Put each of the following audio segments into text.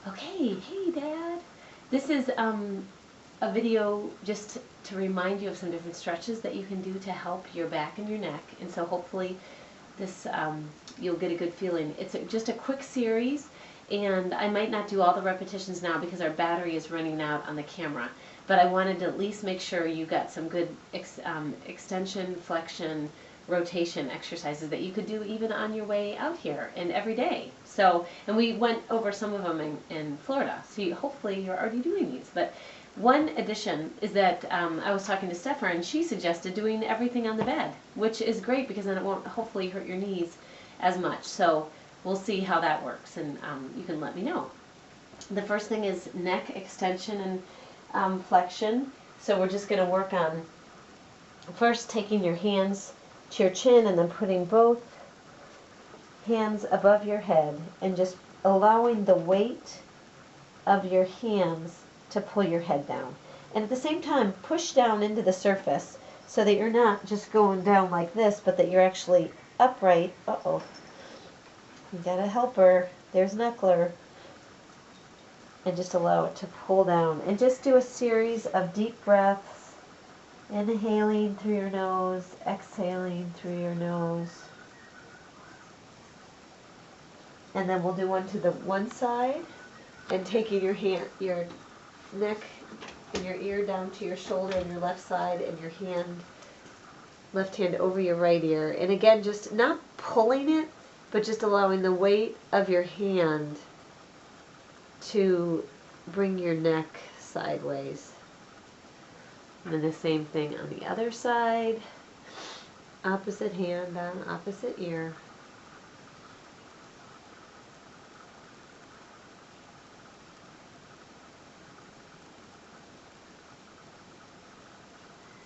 Okay, hey Dad. This is a video just to remind you of some different stretches that you can do to help your back and your neck. And so hopefully this you'll get a good feeling. It's just a quick series, and I might not do all the repetitions now because our battery is running out on the camera. But I wanted to at least make sure you got some good extension, flexion, rotation exercises that you could do even on your way out here and every day. So, and we went over some of them in Florida, so hopefully you're already doing these. But one addition is that I was talking to Stefan, and she suggested doing everything on the bed, which is great because then it won't hopefully hurt your knees as much. So we'll see how that works, and you can let me know. The first thing is neck extension and flexion. So we're just going to work on first taking your hands to your chin and then putting both hands above your head and just allowing the weight of your hands to pull your head down. And at the same time, push down into the surface so that you're not just going down like this, but that you're actually upright. Uh-oh. You gotta help her. There's Knuckler. And just allow it to pull down. And just do a series of deep breaths. Inhaling through your nose, exhaling through your nose. And then we'll do one to the one side, and taking your hand, your neck and your ear down to your shoulder on your left side, and your hand, left hand over your right ear. And again, just not pulling it, but just allowing the weight of your hand to bring your neck sideways. And then the same thing on the other side. Opposite hand on opposite ear.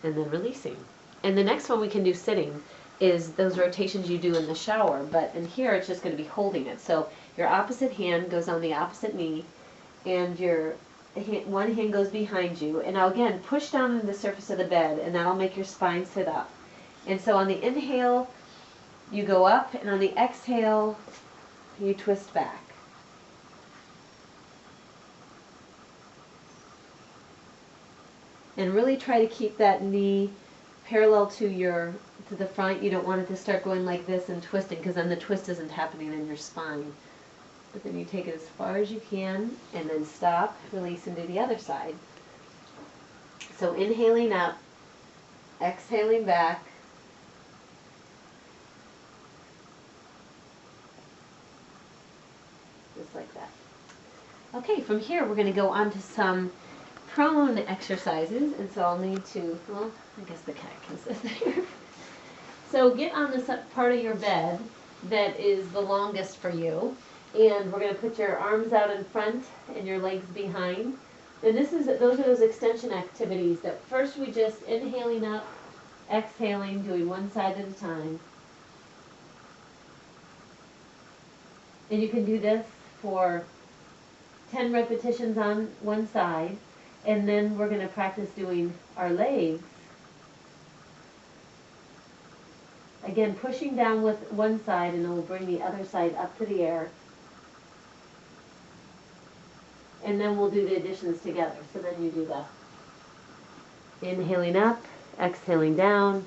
And then releasing. And the next one we can do sitting is those rotations you do in the shower, but in here it's just going to be holding it. So your opposite hand goes on the opposite knee, and your one hand goes behind you, and now again push down into the surface of the bed, and that'll make your spine sit up. And so on the inhale you go up, and on the exhale you twist back. And really try to keep that knee parallel to the front. You don't want it to start going like this and twisting, because then the twist isn't happening in your spine. But then you take it as far as you can, and then stop, release, and do the other side. So inhaling up, exhaling back, just like that. Okay, from here we're going to go on to some prone exercises, and so I'll need to, well, I guess the cat can sit there. So get on this part of your bed that is the longest for you. And we're going to put your arms out in front and your legs behind. And those are those extension activities that first we just inhaling up, exhaling, doing one side at a time. And you can do this for 10 repetitions on one side. And then we're going to practice doing our legs. Again, pushing down with one side, and then we'll bring the other side up to the air. And then we'll do the additions together. So then you do the inhaling up, exhaling down,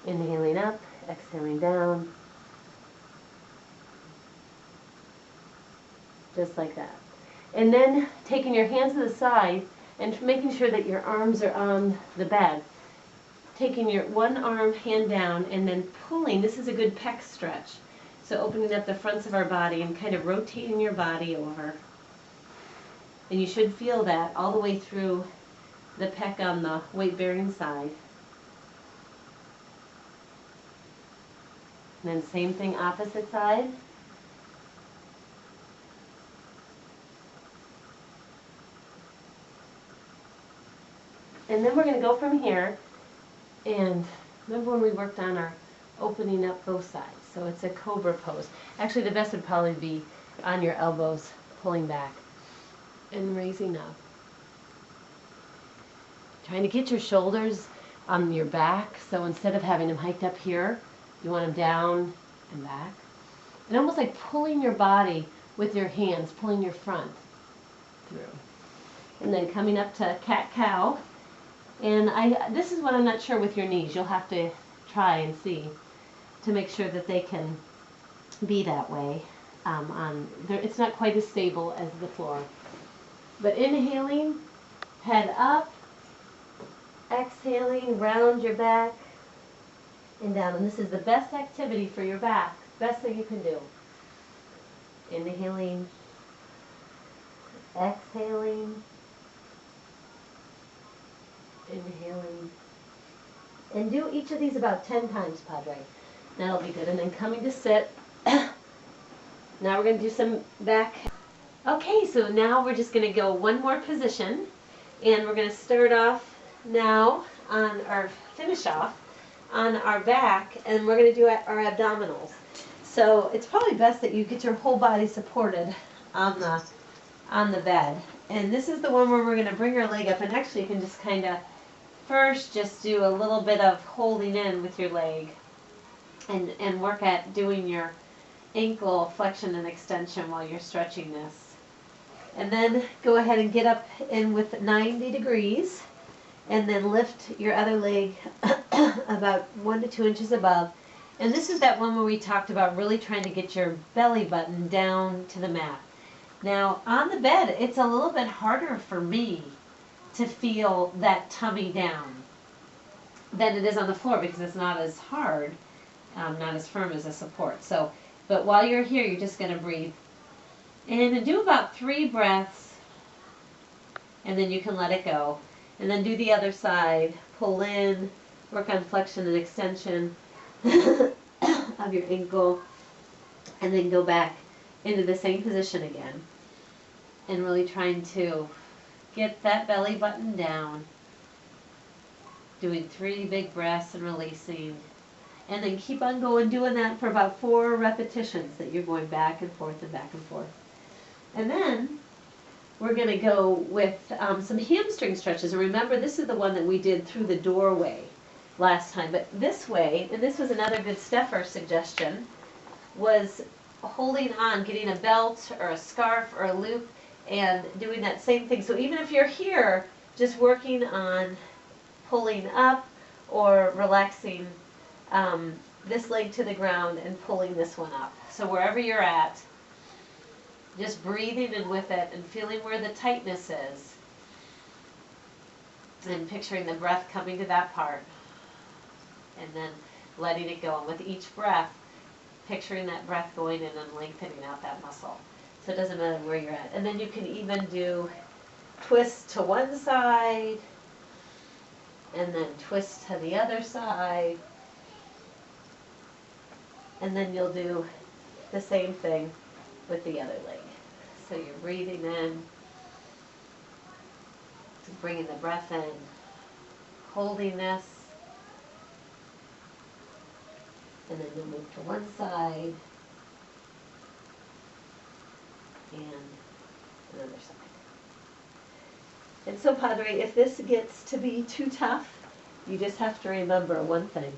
inhaling up, exhaling down, just like that. And then taking your hands to the side and making sure that your arms are on the bed. Taking your one arm, hand down, and then pulling. This is a good pec stretch. So opening up the fronts of our body and kind of rotating your body over. And you should feel that all the way through the pec on the weight-bearing side. And then same thing, opposite side. And then we're going to go from here. And remember when we worked on our opening up both sides? So it's a cobra pose. Actually, the best would probably be on your elbows, pulling back and raising up. Trying to get your shoulders on your back, so instead of having them hiked up here, you want them down and back. And almost like pulling your body with your hands, pulling your front through. And then coming up to cat-cow. And this is what I'm not sure with your knees. You'll have to try and see to make sure that they can be that way. It's not quite as stable as the floor. But inhaling, head up, exhaling, round your back and down. And this is the best activity for your back, best thing you can do. Inhaling, exhaling, inhaling. And do each of these about 10 times, Padre. That'll be good. And then coming to sit. Now we're going to do some back. Okay, so now we're just going to go one more position. And we're going to start off now on our, finish off on our back. And we're going to do our abdominals. So it's probably best that you get your whole body supported on the bed. And this is the one where we're going to bring our leg up. And actually you can just kind of first just do a little bit of holding in with your leg. And work at doing your ankle flexion and extension while you're stretching this. And then go ahead and get up in with 90 degrees and then lift your other leg about 1 to 2 inches above. And this is that one where we talked about really trying to get your belly button down to the mat. Now on the bed, it's a little bit harder for me to feel that tummy down than it is on the floor because it's not as hard. Not as firm as a support. So, but while you're here, you're just going to breathe in and do about 3 breaths, and then you can let it go. And then do the other side. Pull in, work on flexion and extension of your ankle, and then go back into the same position again. And really trying to get that belly button down. Doing 3 big breaths and releasing. And then keep on going, doing that for about 4 repetitions that you're going back and forth and back and forth. And then we're going to go with some hamstring stretches. And remember, this is the one that we did through the doorway last time. But this way, and this was another good stepper suggestion, was holding on, getting a belt or a scarf or a loop and doing that same thing. So even if you're here, just working on pulling up or relaxing this leg to the ground and pulling this one up. So wherever you're at, just breathing in with it and feeling where the tightness is. And picturing the breath coming to that part. And then letting it go. And with each breath, picturing that breath going in and lengthening out that muscle. So it doesn't matter where you're at. And then you can even do twist to one side and then twist to the other side. And then you'll do the same thing with the other leg. So you're breathing in, bringing the breath in, holding this, and then you'll move to one side and another side. And so, Padre, if this gets to be too tough, you just have to remember one thing.